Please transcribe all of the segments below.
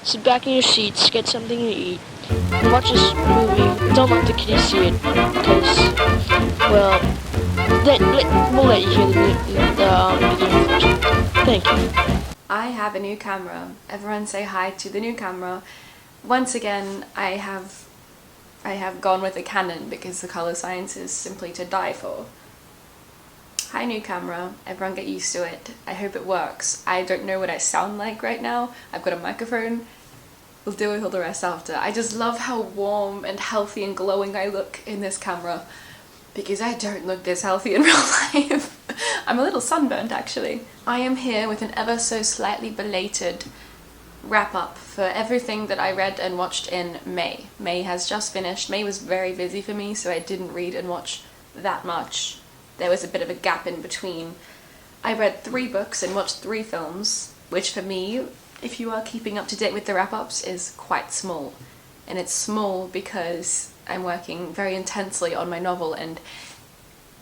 sit back in your seats, get something to eat, and watch this movie. Don't let the kiddies see it, because, well, we'll let you hear the beginning first. Thank you. I have a new camera. Everyone say hi to the new camera. Once again, I have gone with a Canon because the color science is simply to die for. Hi, new camera. Everyone get used to it. I hope it works. I don't know what I sound like right now. I've got a microphone. We'll deal with all the rest after. I just love how warm and healthy and glowing I look in this camera, because I don't look this healthy in real life. I'm a little sunburned, actually. I am here with an ever so slightly belated wrap-up for everything that I read and watched in May. May has just finished. May was very busy for me, so I didn't read and watch that much. There was a bit of a gap in between. I read 3 books and watched 3 films, which for me, if you are keeping up to date with the wrap-ups, is quite small. And it's small because I'm working very intensely on my novel, and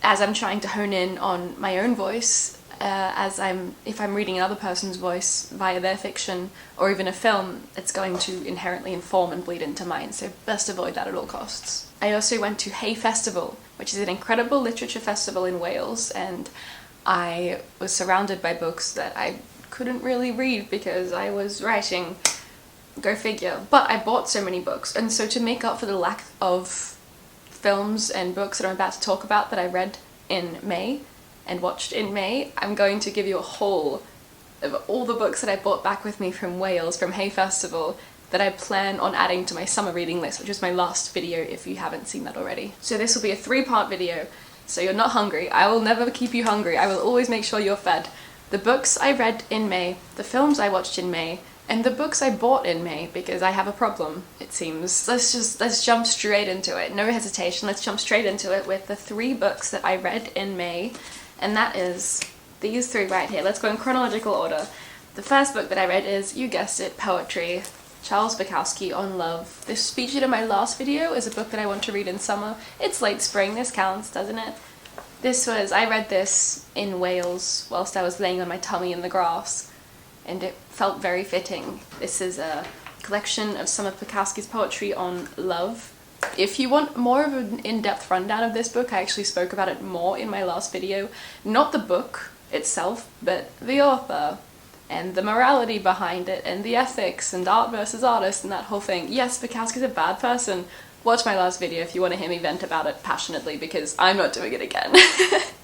as I'm trying to hone in on my own voice, if I'm reading another person's voice via their fiction or even a film, it's going to inherently inform and bleed into mine, so best avoid that at all costs. I also went to Hay Festival, which is an incredible literature festival in Wales, and I was surrounded by books that I couldn't really read because I was writing. Go figure. But I bought so many books, and so to make up for the lack of films and books that I'm about to talk about that I read in May and watched in May, I'm going to give you a haul of all the books that I brought back with me from Wales, from Hay Festival, that I plan on adding to my summer reading list, which is my last video if you haven't seen that already. So this will be a 3-part video, so you're not hungry. I will never keep you hungry. I will always make sure you're fed. The books I read in May, the films I watched in May, and the books I bought in May, because I have a problem, it seems. Let's jump straight into it. No hesitation, let's jump straight into it with the 3 books that I read in May, and that is these 3 right here. Let's go in chronological order. The first book that I read is, you guessed it, poetry. Charles Bukowski on Love. This featured in my last video is a book that I want to read in summer. It's late spring, this counts, doesn't it? I read this in Wales whilst I was laying on my tummy in the grass, and it felt very fitting. This is a collection of some of Bukowski's poetry on love. If you want more of an in-depth rundown of this book, I actually spoke about it more in my last video. Not the book itself, but the author, and the morality behind it, and the ethics, and art versus artist, and that whole thing. Yes, Bukowski's a bad person. Watch my last video if you want to hear me vent about it passionately, because I'm not doing it again.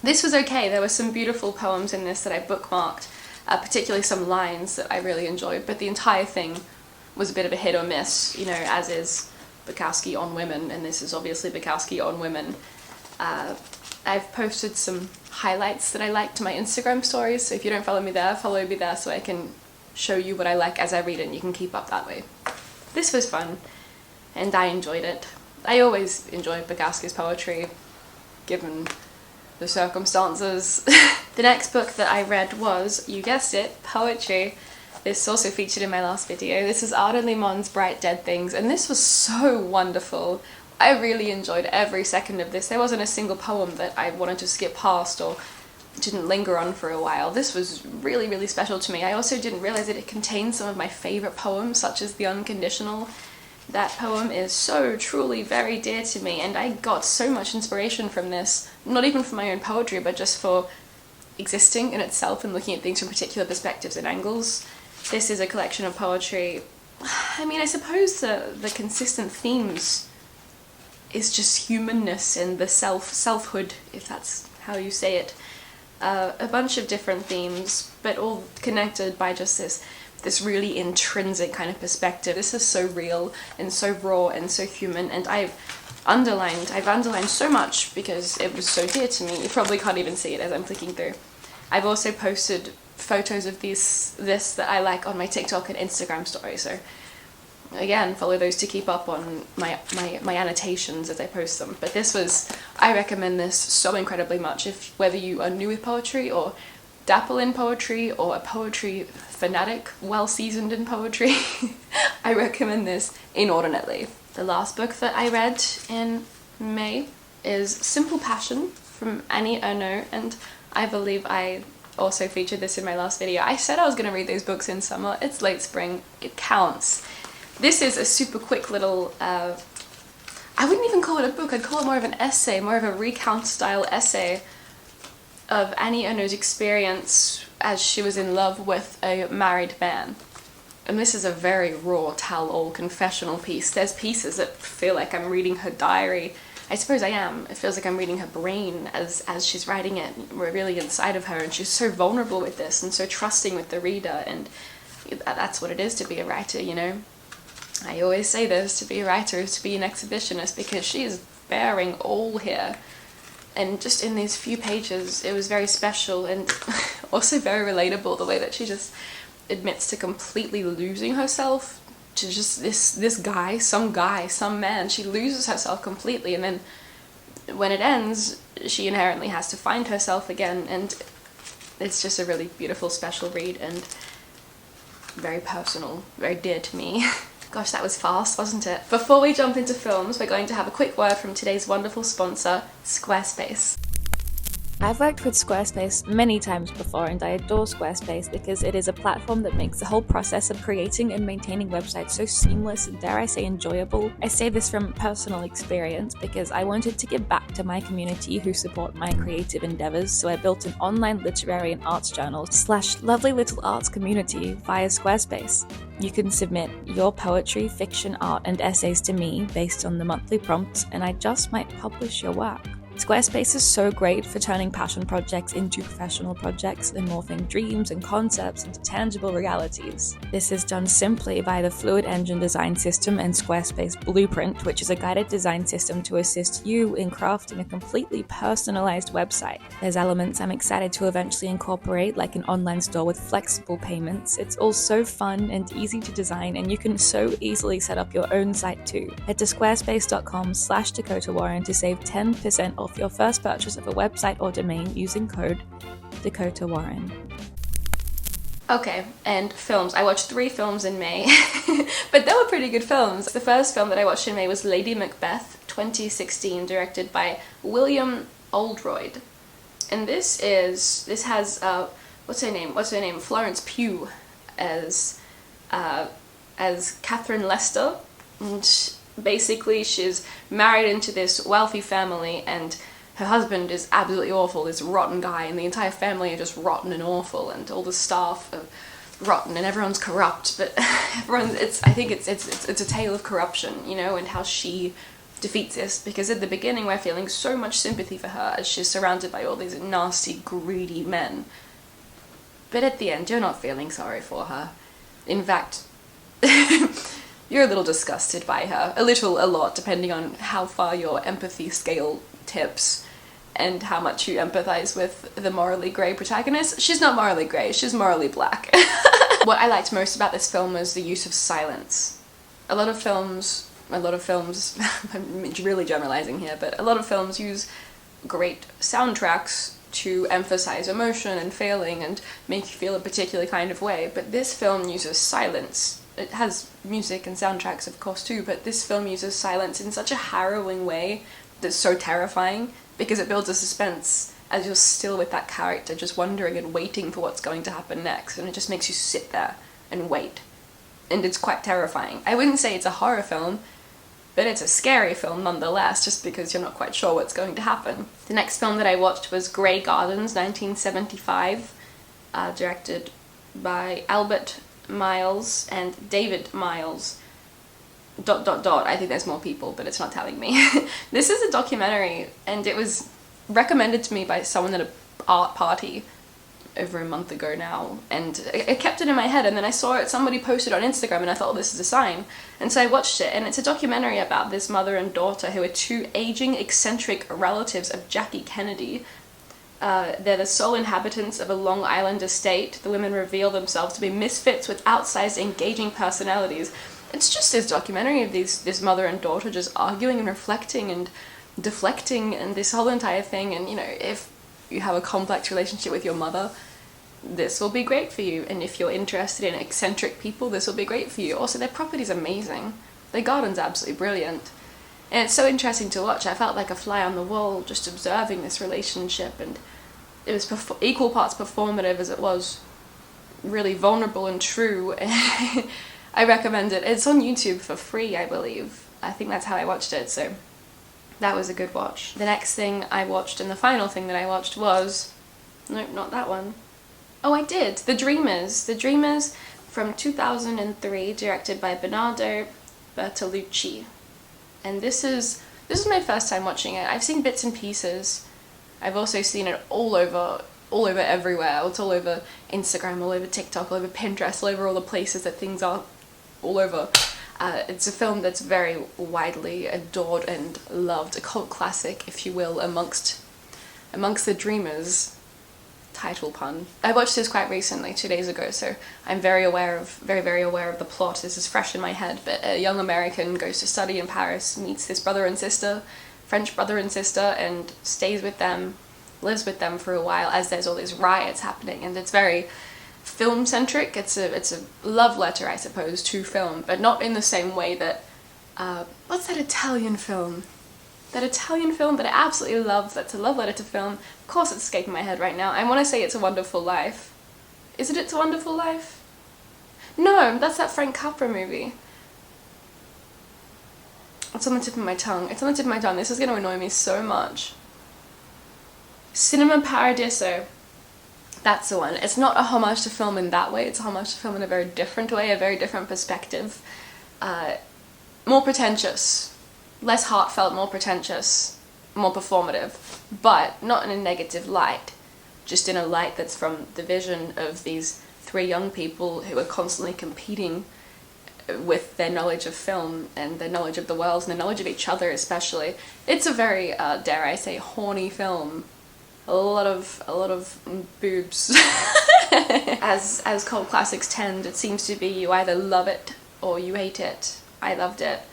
This was okay. There were some beautiful poems in this that I bookmarked, particularly some lines that I really enjoyed, but the entire thing was a bit of a hit or miss, you know, as is Bukowski on women, and this is obviously Bukowski on women. I've posted some highlights that I like to my Instagram stories, so if you don't follow me there so I can show you what I like as I read it, and you can keep up that way. This was fun, and I enjoyed it. I always enjoy Bukowski's poetry, given the circumstances. The next book that I read was, you guessed it, poetry. This also featured in my last video. This is Arden Limon's Bright Dead Things, and this was so wonderful. I really enjoyed every second of this. There wasn't a single poem that I wanted to skip past or didn't linger on for a while. This was really, really special to me. I also didn't realize that it contained some of my favorite poems, such as The Unconditional. That poem is so truly very dear to me, and I got so much inspiration from this, not even from my own poetry, but just for existing in itself and looking at things from particular perspectives and angles. This is a collection of poetry. I mean, I suppose the consistent themes is just humanness and the selfhood, if that's how you say it. A bunch of different themes, but all connected by just this really intrinsic kind of perspective. This is so real and so raw and so human, and I've underlined so much because it was so dear to me. You probably can't even see it as I'm clicking through. I've also posted photos of this that I like on my TikTok and Instagram stories, so again, follow those to keep up on my annotations as I post them. But I recommend this so incredibly much, whether you are new with poetry or dabble in poetry or a poetry fanatic, well seasoned in poetry. I recommend this inordinately. The last book that I read in May is Simple Passion from Annie Ernaux, and I believe I also featured this in my last video. I said I was going to read those books in summer. It's late spring. It counts. This is a super quick little, I wouldn't even call it a book, I'd call it more of an essay, more of a recount style essay of Annie Ernaux's experience as she was in love with a married man. And this is a very raw tell-all confessional piece. There's pieces that feel like I'm reading her diary. I suppose I am. It feels like I'm reading her brain as she's writing it. We're really inside of her, and she's so vulnerable with this and so trusting with the reader, and that's what it is to be a writer, you know? I always say this, to be a writer is to be an exhibitionist, because she is bearing all here. And just in these few pages, it was very special and also very relatable, the way that she just admits to completely losing herself to just this guy, some man. She loses herself completely, and then when it ends, she inherently has to find herself again, and it's just a really beautiful, special read, and very personal, very dear to me. Gosh, that was fast, wasn't it? Before we jump into films, we're going to have a quick word from today's wonderful sponsor, Squarespace. I've worked with Squarespace many times before, and I adore Squarespace because it is a platform that makes the whole process of creating and maintaining websites so seamless and, dare I say, enjoyable. I say this from personal experience because I wanted to give back to my community who support my creative endeavors, so I built an online literary and arts journal / lovely little arts community via Squarespace. You can submit your poetry, fiction, art, and essays to me based on the monthly prompts, and I just might publish your work. Squarespace is so great for turning passion projects into professional projects and morphing dreams and concepts into tangible realities. This is done simply by the Fluid Engine design system and Squarespace Blueprint, which is a guided design system to assist you in crafting a completely personalized website. There's elements I'm excited to eventually incorporate, like an online store with flexible payments. It's all so fun and easy to design, and you can so easily set up your own site too. Head to squarespace.com/Dakota Warren to save 10% off your first purchase of a website or domain using code Dakota Warren. Okay, and films. I watched 3 films in May, but they were pretty good films. The first film that I watched in May was Lady Macbeth, 2016, directed by William Oldroyd. And this has what's her name? Florence Pugh as Catherine Lester. And basically, she's married into this wealthy family, and her husband is absolutely awful, this rotten guy, and the entire family are just rotten and awful, and all the staff are rotten, and everyone's corrupt. But I think it's a tale of corruption, you know, and how she defeats this. Because at the beginning, we're feeling so much sympathy for her as she's surrounded by all these nasty, greedy men. But at the end, you're not feeling sorry for her. In fact, you're a little disgusted by her. A lot, depending on how far your empathy scale tips and how much you empathize with the morally grey protagonist. She's not morally grey, she's morally black. What I liked most about this film was the use of silence. A lot of films, I'm really generalizing here, but a lot of films use great soundtracks to emphasize emotion and feeling and make you feel a particular kind of way, but this film uses silence. It has music and soundtracks, of course, too, but this film uses silence in such a harrowing way that's so terrifying, because it builds a suspense as you're still with that character, just wondering and waiting for what's going to happen next, and it just makes you sit there and wait. And it's quite terrifying. I wouldn't say it's a horror film, but it's a scary film nonetheless, just because you're not quite sure what's going to happen. The next film that I watched was Grey Gardens, 1975, directed by Albert Miles and David Miles. ... I think there's more people, but it's not telling me. This is a documentary, and it was recommended to me by someone at an art party over a month ago now, and I kept it in my head, and then I saw it, somebody posted on Instagram, and I thought, oh, this is a sign. And so I watched it, and it's a documentary about this mother and daughter who are 2 aging, eccentric relatives of Jackie Kennedy. They're the sole inhabitants of a Long Island estate. The women reveal themselves to be misfits with outsized, engaging personalities. It's just this documentary of this mother and daughter just arguing and reflecting and deflecting and this whole entire thing. And, you know, if you have a complex relationship with your mother, this will be great for you. And if you're interested in eccentric people, this will be great for you. Also, their property's amazing. Their garden's absolutely brilliant. And it's so interesting to watch. I felt like a fly on the wall just observing this relationship, and it was equal parts performative as it was really vulnerable and true. I recommend it. It's on YouTube for free, I believe. I think that's how I watched it, so that was a good watch. The next thing I watched, and the final thing that I watched was... Nope, not that one. Oh, I did! The Dreamers. The Dreamers from 2003, directed by Bernardo Bertolucci. And this is my first time watching it. I've seen bits and pieces. I've also seen it all over everywhere. It's all over Instagram, all over TikTok, all over Pinterest, all over all the places that things are all over. It's a film that's very widely adored and loved, a cult classic, if you will, amongst the dreamers. Title pun. I watched this quite recently, 2 days ago, so I'm very aware of the plot. This is fresh in my head, but a young American goes to study in Paris, meets this brother and sister, French brother and sister, and stays with them, lives with them for a while as there's all these riots happening, and it's very film-centric. It's a love letter, I suppose, to film, but not in the same way that, what's that Italian film? That Italian film that I absolutely love, that's a love letter to film. Of course it's escaping my head right now. I want to say It's a Wonderful Life. Is it It's a Wonderful Life? No, that's that Frank Capra movie. It's on the tip of my tongue. It's on the tip of my tongue. This is going to annoy me so much. Cinema Paradiso. That's the one. It's not a homage to film in that way. It's a homage to film in a very different way, a very different perspective. More pretentious. Less heartfelt, more pretentious, more performative, but not in a negative light, just in a light that's from the vision of these three young people who are constantly competing with their knowledge of film and their knowledge of the world and their knowledge of each other especially. It's a very, dare I say, horny film. A lot of boobs. As cult classics tend, it seems to be you either love it or you hate it. I loved it.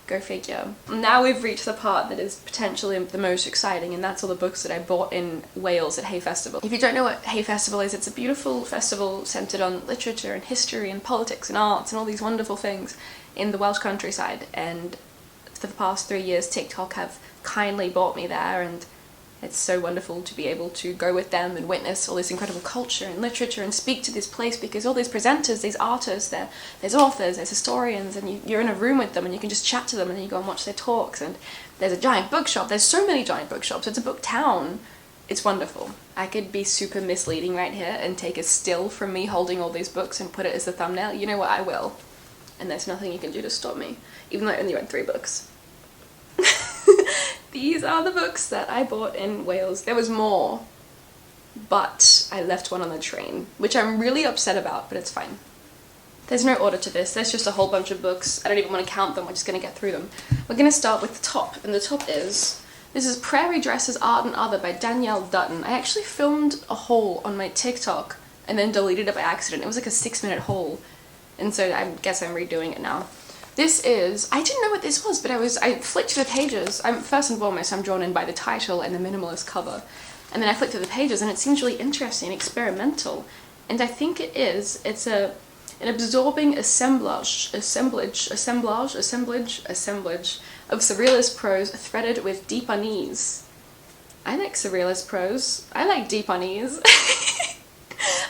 Go figure. Now we've reached the part that is potentially the most exciting, and that's all the books that I bought in Wales at Hay Festival. If you don't know what Hay Festival is, it's a beautiful festival centred on literature and history and politics and arts and all these wonderful things in the Welsh countryside, and for the past 3 years Tik Tok have kindly brought me there, and it's so wonderful to be able to go with them and witness all this incredible culture and literature and speak to this place, because all these presenters, these artists, there's authors, there's historians, and you're in a room with them and you can just chat to them and then you go and watch their talks, and there's a giant bookshop. There's so many giant bookshops. It's a book town. It's wonderful. I could be super misleading right here and take a still from me holding all these books and put it as the thumbnail. You know what, I will. And there's nothing you can do to stop me, even though I only read 3 books. These are the books that I bought in Wales. There was more, but I left one on the train, which I'm really upset about, but it's fine. There's no order to this. There's just a whole bunch of books. I don't even want to count them. We're just going to get through them. We're going to start with the top, and the top is... This is Prairie Dresses, Art and Other by Danielle Dutton. I actually filmed a haul on my TikTok and then deleted it by accident. It was like a 6-minute haul, and so I guess I'm redoing it now. This is, I didn't know what this was, but I flicked through the pages. First and foremost, I'm drawn in by the title and the minimalist cover. And then I flicked through the pages and it seems really interesting and experimental. And I think it is. It's an absorbing assemblage of surrealist prose threaded with deep unease. I like surrealist prose. I like deep unease.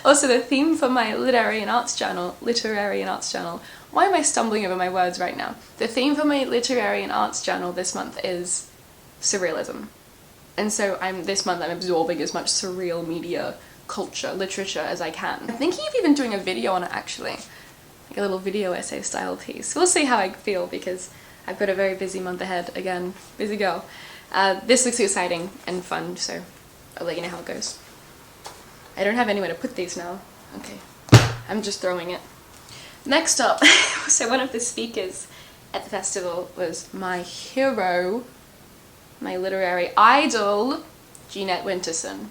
Also, the theme for my literary and arts channel, why am I stumbling over my words right now? The theme for my literary and arts channel this month is surrealism. And so this month I'm absorbing as much surreal media, culture, literature as I can. I'm thinking of even doing a video on it actually. Like a little video essay style piece. We'll see how I feel because I've got a very busy month ahead. Again, busy girl. This looks exciting and fun, so I'll let you know how it goes. I don't have anywhere to put these now. Okay, I'm just throwing it. Next up, so one of the speakers at the festival was my hero, my literary idol, Jeanette Winterson.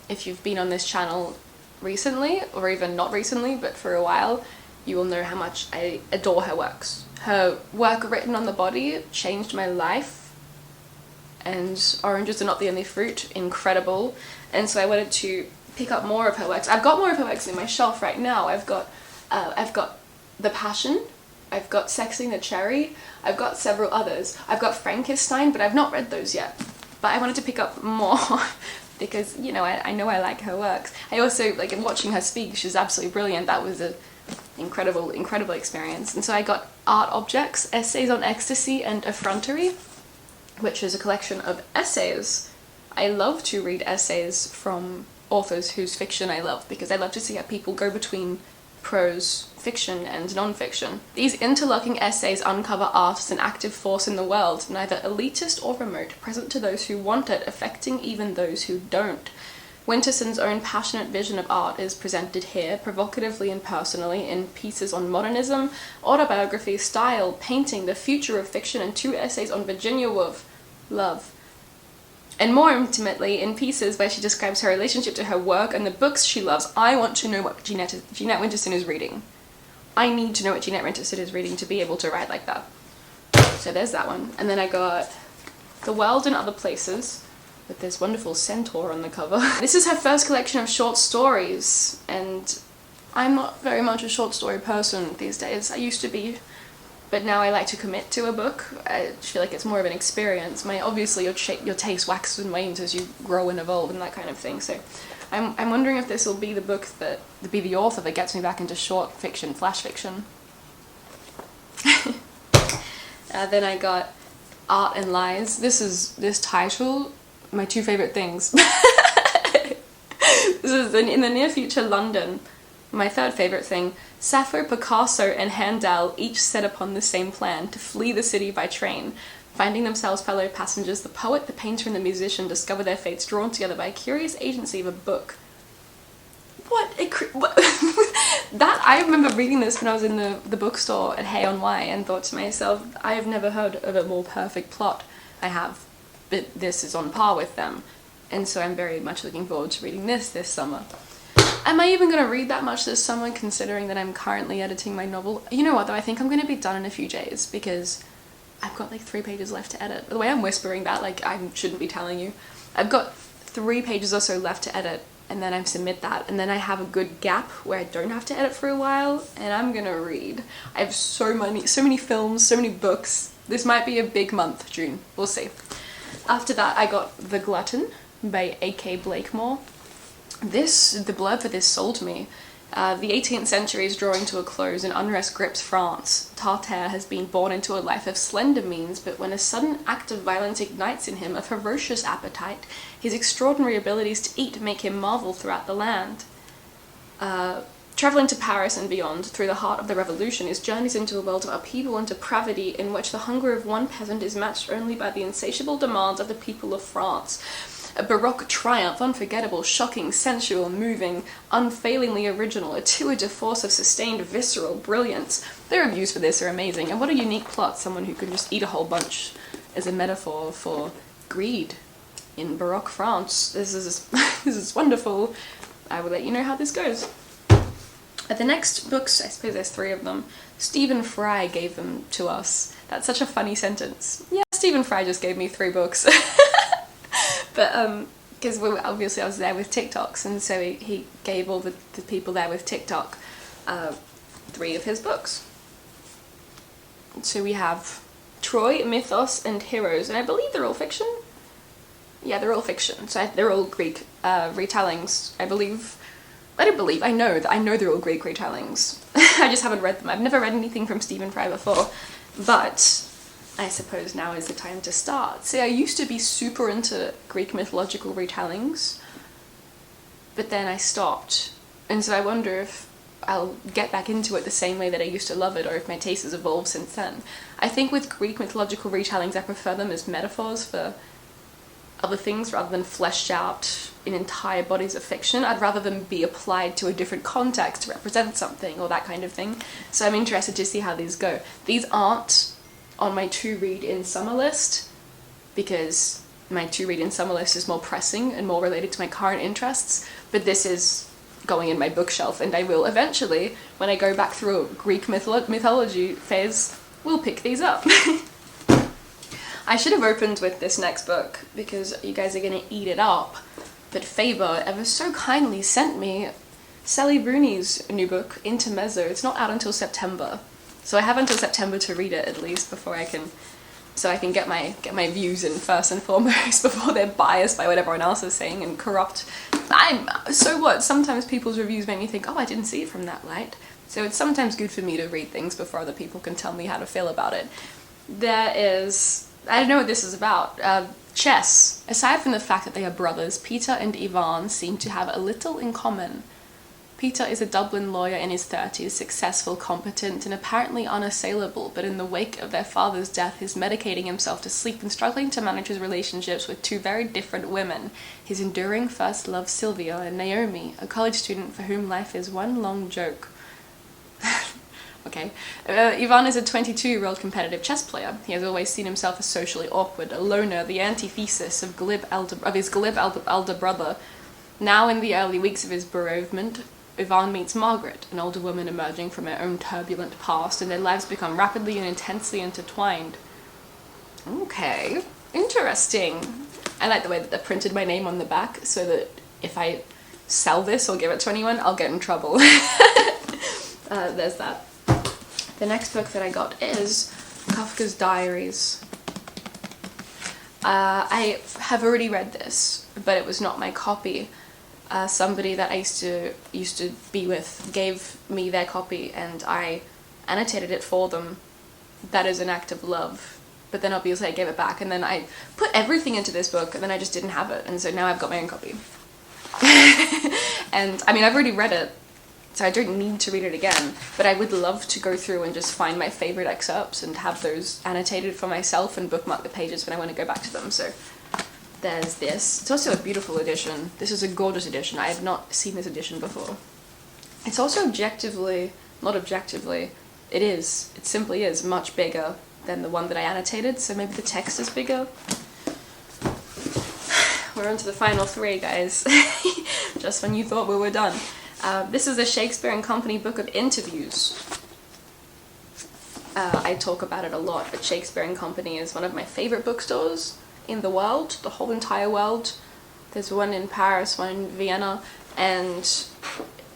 If you've been on this channel recently, or even not recently, but for a while, you will know how much I adore her works. Her work written on the body changed my life, and Oranges Are Not the Only Fruit, incredible. And so I wanted to pick up more of her works. I've got more of her works in my shelf right now. I've got The Passion, I've got Sexing the Cherry, I've got several others. I've got Frankenstein, but I've not read those yet. But I wanted to pick up more because, you know I like her works. I also, like, in watching her speak, she's absolutely brilliant. That was incredible experience. And so I got Art Objects, Essays on Ecstasy and Effrontery, which is a collection of essays. I love to read essays from authors whose fiction I love, because I love to see how people go between prose, fiction and non-fiction. These interlocking essays uncover art as an active force in the world, neither elitist or remote, present to those who want it, affecting even those who don't. Winterson's own passionate vision of art is presented here, provocatively and personally, in pieces on modernism, autobiography, style, painting, the future of fiction, and 2 essays on Virginia Woolf, love. And more intimately, in pieces where she describes her relationship to her work and the books she loves. I want to know what Jeanette Winterson is reading. I need to know what Jeanette Winterson is reading to be able to write like that. So there's that one. And then I got The World and Other Places, with this wonderful centaur on the cover. This is her first collection of short stories, and I'm not very much a short story person these days. I used to be, but now I like to commit to a book. I feel like it's more of an experience. Obviously your taste waxes and wanes as you grow and evolve and that kind of thing, so I'm wondering if this will be the book that, be the author that gets me back into short fiction, flash fiction. Then I got Art and Lies. This title, my 2 favourite things. This is in the near future London. My 3rd favourite thing. Sappho, Picasso and Handel each set upon the same plan, to flee the city by train. Finding themselves fellow passengers, the poet, the painter and the musician discover their fates drawn together by a curious agency of a book. That, I remember reading this when I was in the bookstore at Hay on Wye and thought to myself, I have never heard of a more perfect plot. I have, but this is on par with them. And so I'm very much looking forward to reading this summer. Am I even going to read that much this summer, considering that I'm currently editing my novel? You know what though, I think I'm going to be done in a few days, because I've got like 3 pages left to edit. The way I'm whispering that, like I shouldn't be telling you. I've got 3 pages or so left to edit, and then I submit that, and then I have a good gap where I don't have to edit for a while, and I'm gonna read. I have so many films, so many books. This might be a big month, June. We'll see. After that, I got The Glutton by A.K. Blakemore. The blurb for this sold me. The 18th century is drawing to a close and unrest grips France. Tartare has been born into a life of slender means, but when a sudden act of violence ignites in him a ferocious appetite, his extraordinary abilities to eat make him marvel throughout the land. Travelling to Paris and beyond, through the heart of the revolution, is journeys into a world of upheaval and depravity in which the hunger of one peasant is matched only by the insatiable demands of the people of France. A Baroque triumph, unforgettable, shocking, sensual, moving, unfailingly original, a tour de force of sustained, visceral brilliance. The reviews for this are amazing, and what a unique plot, someone who can just eat a whole bunch as a metaphor for greed in Baroque France. This is wonderful. I will let you know how this goes. The next books, I suppose there's 3 of them, Stephen Fry gave them to us. That's such a funny sentence. Yeah, Stephen Fry just gave me 3 books. But, because obviously I was there with TikToks, and so he gave all the people there with TikTok 3 of his books. So we have Troy, Mythos, and Heroes, and I believe they're all fiction? Yeah, they're all fiction, so they're all Greek retellings, I know they're all Greek retellings. I just haven't read them. I've never read anything from Stephen Fry before, but I suppose now is the time to start. See, I used to be super into Greek mythological retellings, but then I stopped. And so I wonder if I'll get back into it the same way that I used to love it, or if my taste has evolved since then. I think with Greek mythological retellings, I prefer them as metaphors for other things rather than fleshed out in entire bodies of fiction. I'd rather them be applied to a different context to represent something, or that kind of thing. So I'm interested to see how these go. These aren't on my to read in summer list, because my to read in summer list is more pressing and more related to my current interests, but this is going in my bookshelf, and I will eventually, when I go back through a Greek mythology phase, will pick these up. I should have opened with this next book, because you guys are gonna eat it up, but Faber ever so kindly sent me Sally Rooney's new book, Intermezzo. It's not out until September. So I have until September to read it, at least, before I can get my views in first and foremost, before they're biased by what everyone else is saying and corrupt. So what? Sometimes people's reviews make me think, oh, I didn't see it from that light. So it's sometimes good for me to read things before other people can tell me how to feel about it. There is, I don't know what this is about, chess. Aside from the fact that they are brothers, Peter and Ivan seem to have a little in common. Peter is a Dublin lawyer in his 30s, successful, competent, and apparently unassailable, but in the wake of their father's death is medicating himself to sleep and struggling to manage his relationships with two very different women, his enduring first love Sylvia and Naomi, a college student for whom life is one long joke. Okay. Ivan is a 22-year-old competitive chess player. He has always seen himself as socially awkward, a loner, the antithesis of his glib elder brother. Now in the early weeks of his bereavement, Ivan meets Margaret, an older woman emerging from her own turbulent past, and their lives become rapidly and intensely intertwined. Okay, interesting. I like the way that they printed my name on the back, so that if I sell this or give it to anyone, I'll get in trouble. There's that. The next book that I got is Kafka's Diaries. I have already read this, but it was not my copy. Somebody that I used to be with gave me their copy and I annotated it for them. That is an act of love. But then obviously I gave it back and then I put everything into this book and then I just didn't have it, and so now I've got my own copy. And I mean, I've already read it, so I don't need to read it again, but I would love to go through and just find my favorite excerpts and have those annotated for myself and bookmark the pages when I want to go back to them. So there's this. It's also a beautiful edition. This is a gorgeous edition. I had not seen this edition before. It's also not objectively, it simply is much bigger than the one that I annotated, so maybe the text is bigger. We're on to the final three, guys. Just when you thought we were done. This is a Shakespeare and Company book of interviews. I talk about it a lot, but Shakespeare and Company is one of my favorite bookstores in the world, the whole entire world. There's one in Paris, one in Vienna, and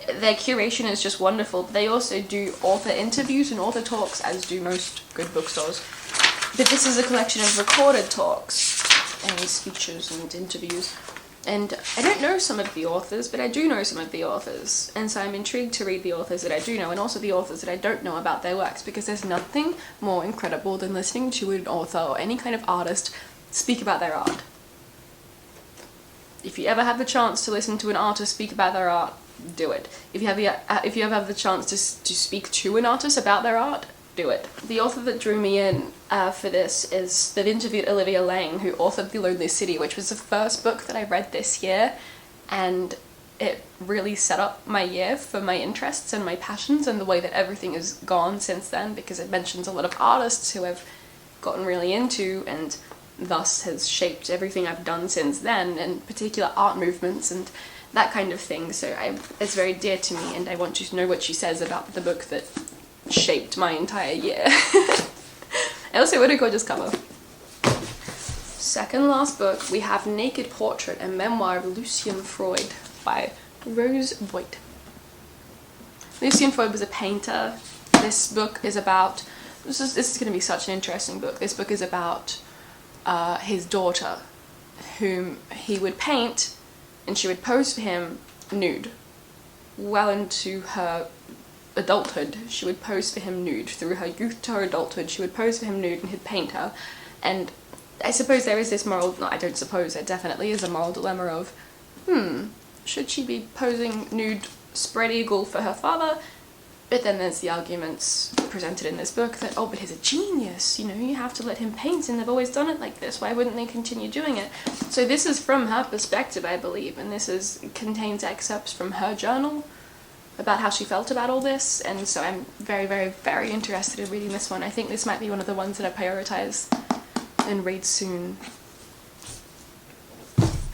their curation is just wonderful. They also do author interviews and author talks, as do most good bookstores. But this is a collection of recorded talks and speeches and interviews. And I don't know some of the authors, but I do know some of the authors. And so I'm intrigued to read the authors that I do know and also the authors that I don't know about their works, because there's nothing more incredible than listening to an author or any kind of artist speak about their art. If you ever have the chance to listen to an artist speak about their art, do it. If you ever have the chance to speak to an artist about their art, do it. The author that drew me in for this is, they've interviewed Olivia Laing, who authored The Lonely City, which was the first book that I read this year, and it really set up my year for my interests and my passions and the way that everything has gone since then, because it mentions a lot of artists who I've gotten really into and thus has shaped everything I've done since then, and particular art movements and that kind of thing. So it's very dear to me, and I want you to know what she says about the book that shaped my entire year. Also, what a gorgeous cover. Second last book, we have Naked Portrait, a memoir of Lucian Freud by Rose Voigt. Lucian Freud was a painter. This book is about, this is going to be such an interesting book. This book is about his daughter, whom he would paint, and she would pose for him nude. Well into her adulthood, she would pose for him nude. Through her youth to her adulthood, she would pose for him nude and he'd paint her. And I suppose there is this moral, no, I don't suppose, there definitely is a moral dilemma of, should she be posing nude spread eagle for her father? But then there's the arguments presented in this book that, oh, but he's a genius, you know, you have to let him paint, and they've always done it like this, why wouldn't they continue doing it? So this is from her perspective, I believe, and this contains excerpts from her journal about how she felt about all this, and so I'm very, very, very interested in reading this one. I think this might be one of the ones that I prioritize and read soon.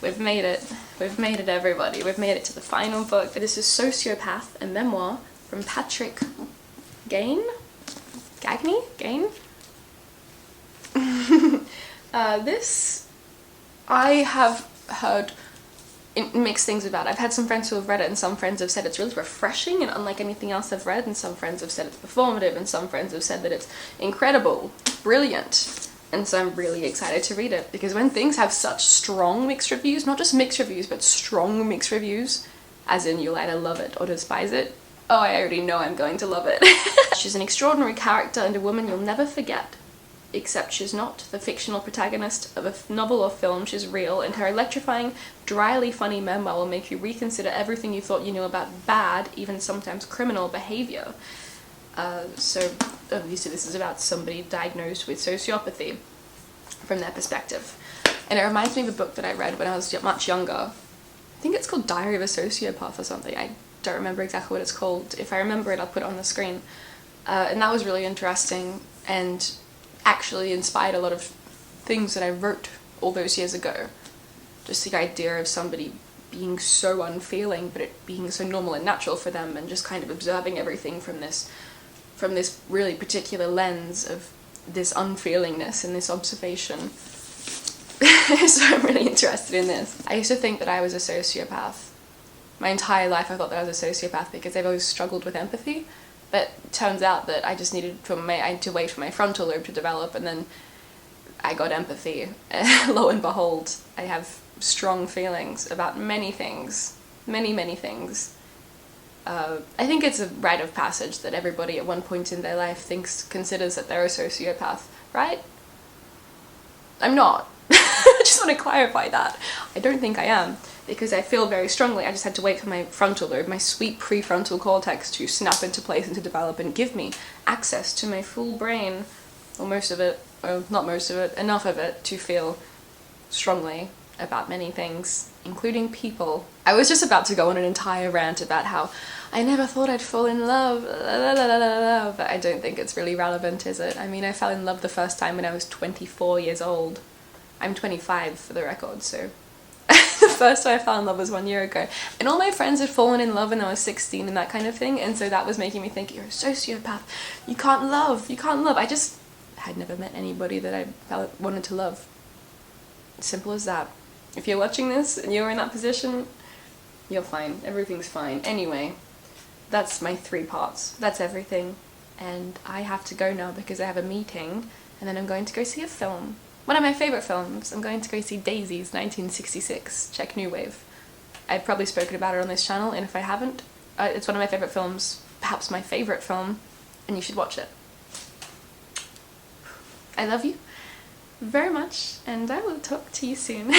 We've made it. We've made it, everybody. We've made it to the final book. This is Sociopath, a memoir from Patrick Gain? This I have heard mixed things about. I've had some friends who have read it, and some friends have said it's really refreshing and unlike anything else I've read, and some friends have said it's performative, and some friends have said that it's incredible, brilliant. And so I'm really excited to read it, because when things have such strong mixed reviews, not just mixed reviews, but strong mixed reviews, as in you'll either love it or despise it, Oh, I already know I'm going to love it. She's an extraordinary character and a woman you'll never forget. Except she's not the fictional protagonist of a novel or film, she's real, and her electrifying, dryly funny memoir will make you reconsider everything you thought you knew about bad, even sometimes criminal behaviour. So obviously this is about somebody diagnosed with sociopathy from their perspective. And it reminds me of a book that I read when I was much younger. I think it's called Diary of a Sociopath or something. I don't remember exactly what it's called. If I remember it, I'll put it on the screen. And that was really interesting and actually inspired a lot of things that I wrote all those years ago. Just the idea of somebody being so unfeeling, but it being so normal and natural for them, and just kind of observing everything from this really particular lens of this unfeelingness and this observation. So I'm really interested in this. I used to think that I was a sociopath. My entire life I thought that I was a sociopath because I've always struggled with empathy, but it turns out that I just needed to wait for my frontal lobe to develop, and then I got empathy. Lo and behold, I have strong feelings about many things. Many things. I think it's a rite of passage that everybody at one point in their life considers that they're a sociopath, right? I'm not. I just want to clarify that. I don't think I am, because I feel very strongly. I just had to wait for my frontal lobe, my sweet prefrontal cortex, to snap into place and to develop and give me access to my full brain, or most of it, or not most of it, enough of it to feel strongly about many things, including people. I was just about to go on an entire rant about how I never thought I'd fall in love, but I don't think it's really relevant, is it? I mean, I fell in love the first time when I was 24 years old. I'm 25 for the record, so the first time I fell in love was 1 year ago. And all my friends had fallen in love when I was 16 and that kind of thing, and so that was making me think, you're a sociopath, you can't love. I just had never met anybody that I wanted to love. Simple as that. If you're watching this and you're in that position, you're fine. Everything's fine. Anyway, that's my 3 parts. That's everything. And I have to go now because I have a meeting, and then I'm going to go see a film. One of my favourite films. I'm going to go see Daisy's 1966. Check New Wave. I've probably spoken about it on this channel, and if I haven't, it's one of my favourite films, perhaps my favourite film, and you should watch it. I love you very much, and I will talk to you soon.